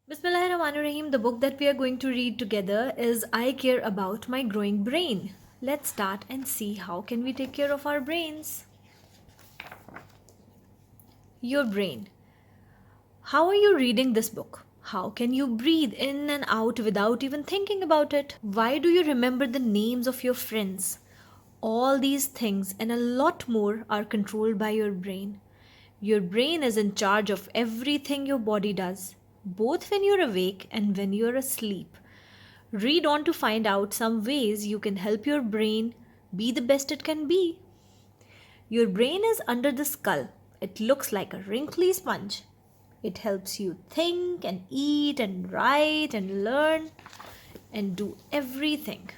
Bismillahirrahmanirrahim. The book that we are going to read together is I Care About My Growing Brain. Let's start and see how can we take care of our brains. Your brain. How are you reading this book? How can you breathe in and out without even thinking about it? Why do you remember the names of your friends? All these things and a lot more are controlled by your brain. Your brain is in charge of everything your body does, both when you're awake and when you're asleep. Read on to find out some ways you can help your brain be the best it can be. Your brain is under the skull. It looks like a wrinkly sponge. It helps you think and eat and write and learn and do everything.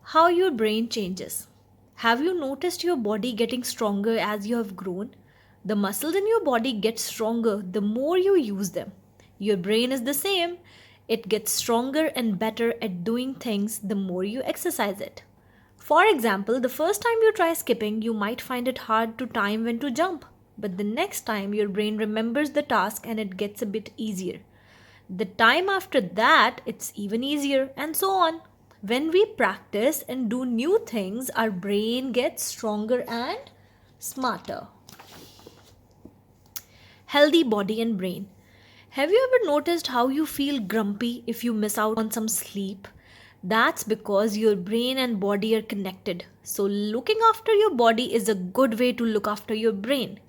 How your brain changes. Have you noticed your body getting stronger as you have grown? The muscles in your body get stronger the more you use them. Your brain is the same. It gets stronger and better at doing things the more you exercise it. For example, the first time you try skipping, you might find it hard to time when to jump. But the next time, your brain remembers the task and it gets a bit easier. The time after that, it's even easier, and so on. When we practice and do new things, our brain gets stronger and smarter. Healthy body and brain. Have you ever noticed how you feel grumpy if you miss out on some sleep? That's because your brain and body are connected. So, looking after your body is a good way to look after your brain.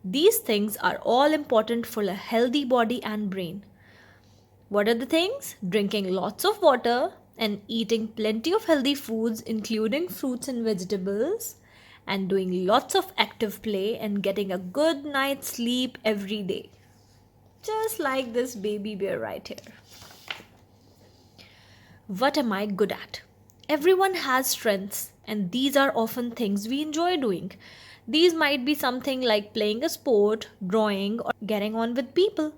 These things are all important for a healthy body and brain. What are the things? Drinking lots of water and eating plenty of healthy foods, including fruits and vegetables, and doing lots of active play and getting a good night's sleep every day. Just like this baby bear right here. What am I good at? Everyone has strengths, and these are often things we enjoy doing. These might be something like playing a sport, drawing, or getting on with people.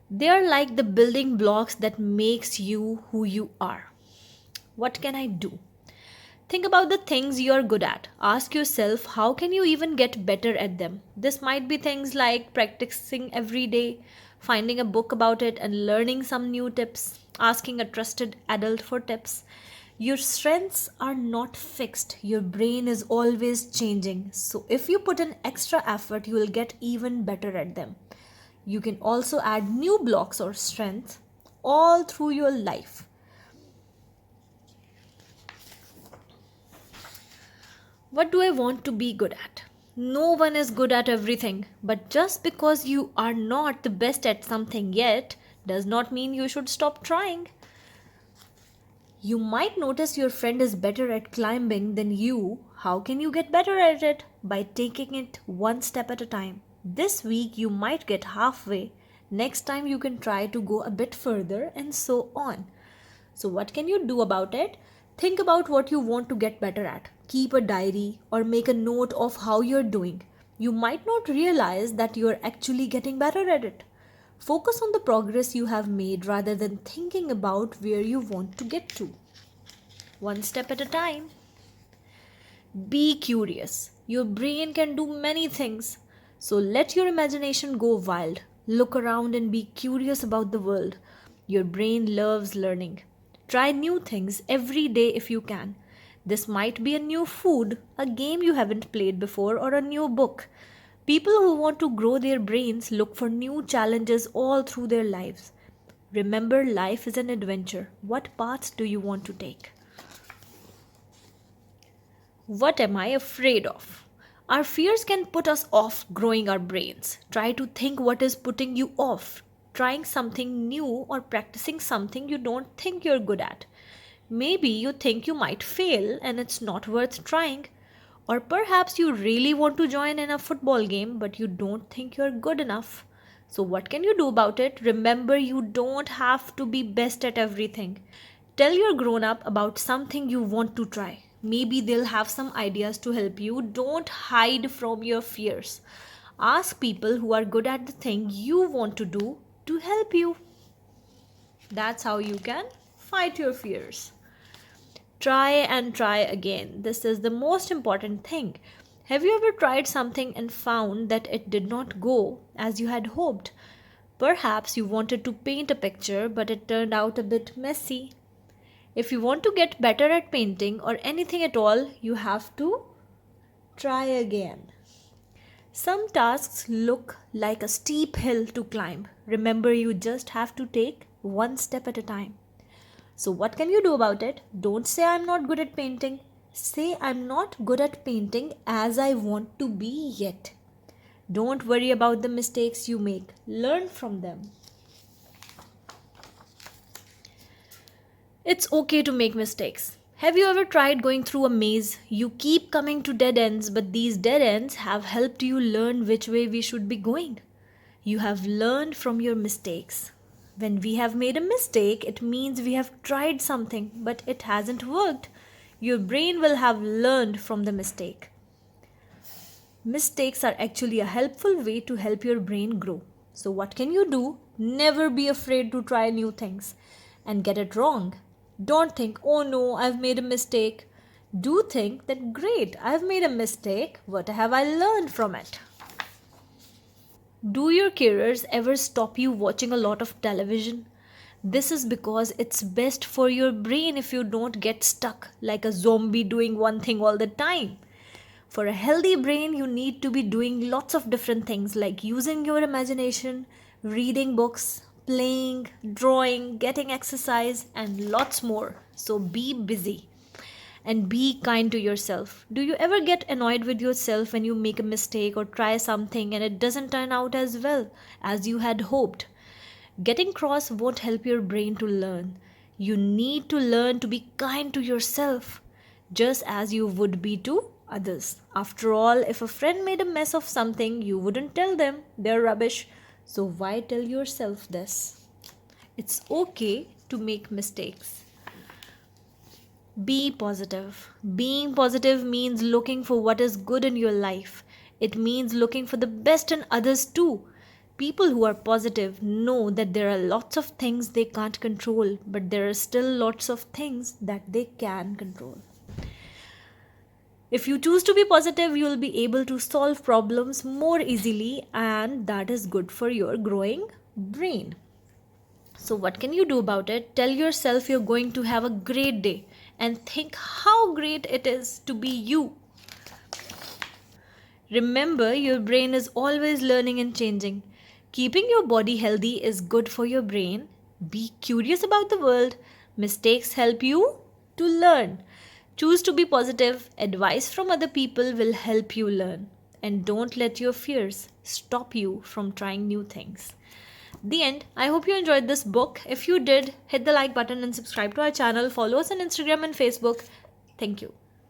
They are like the building blocks that makes you who you are. What can I do? Think about the things you are good at. Ask yourself how can you even get better at them? This might be things like practicing every day, finding a book about it and learning some new tips, asking a trusted adult for tips. Your strengths are not fixed. Your brain is always changing. So if you put in extra effort, you will get even better at them. You can also add new blocks or strengths all through your life. What do I want to be good at? No one is good at everything, but just because you are not the best at something yet does not mean you should stop trying. You might notice your friend is better at climbing than you. How can you get better at it? By taking it one step at a time. This week you might get halfway. Next time you can try to go a bit further and so on. So, what can you do about it? Think about what you want to get better at. Keep a diary or make a note of how you're doing. You might not realize that you're actually getting better at it. Focus on the progress you have made rather than thinking about where you want to get to. One step at a time. Be curious. Your brain can do many things. So let your imagination go wild. Look around and be curious about the world. Your brain loves learning. Try new things every day if you can. This might be a new food, a game you haven't played before, or a new book. People who want to grow their brains look for new challenges all through their lives. Remember, life is an adventure. What paths do you want to take? What am I afraid of? Our fears can put us off growing our brains. Try to think what is putting you off. Trying something new or practicing something you don't think you're good at. Maybe you think you might fail and it's not worth trying. Or perhaps you really want to join in a football game but you don't think you're good enough. So, what can you do about it? Remember, you don't have to be best at everything. Tell your grown up about something you want to try. Maybe they'll have some ideas to help you. Don't hide from your fears. Ask people who are good at the thing you want to do to help you. That's how you can fight your fears. Try and try again. This is the most important thing. Have you ever tried something and found that it did not go as you had hoped? Perhaps you wanted to paint a picture, but it turned out a bit messy. If you want to get better at painting or anything at all, you have to try again. Some tasks look like a steep hill to climb. Remember, you just have to take one step at a time. So, what can you do about it? Don't say I'm not good at painting. Say I'm not good at painting as I want to be yet. Don't worry about the mistakes you make. Learn from them. It's okay to make mistakes. Have you ever tried going through a maze? You keep coming to dead ends, but these dead ends have helped you learn which way we should be going. You have learned from your mistakes. When we have made a mistake, it means we have tried something, but it hasn't worked. Your brain will have learned from the mistake. Mistakes are actually a helpful way to help your brain grow. So, what can you do? Never be afraid to try new things and get it wrong. Don't think, oh no, I've made a mistake. Do think that, great, I've made a mistake. What have I learned from it? Do your carers ever stop you watching a lot of television? This is because it's best for your brain if you don't get stuck like a zombie doing one thing all the time. For a healthy brain, you need to be doing lots of different things like using your imagination, reading books, playing, drawing, getting exercise, and lots more. So be busy and be kind to yourself. Do you ever get annoyed with yourself when you make a mistake or try something and it doesn't turn out as well as you had hoped? Getting cross won't help your brain to learn. You need to learn to be kind to yourself, just as you would be to others. After all, if a friend made a mess of something, you wouldn't tell them they're rubbish. So why tell yourself this? It's okay to make mistakes. Be positive. Being positive means looking for what is good in your life. It means looking for the best in others too. People who are positive know that there are lots of things they can't control, but there are still lots of things that they can control. If you choose to be positive, you will be able to solve problems more easily, and that is good for your growing brain. So, what can you do about it? Tell yourself you're going to have a great day and think how great it is to be you. Remember, your brain is always learning and changing. Keeping your body healthy is good for your brain. Be curious about the world. Mistakes help you to learn. Choose to be positive. Advice from other people will help you learn. And don't let your fears stop you from trying new things. The end. I hope you enjoyed this book. If you did, hit the like button and subscribe to our channel. Follow us on Instagram and Facebook. Thank you.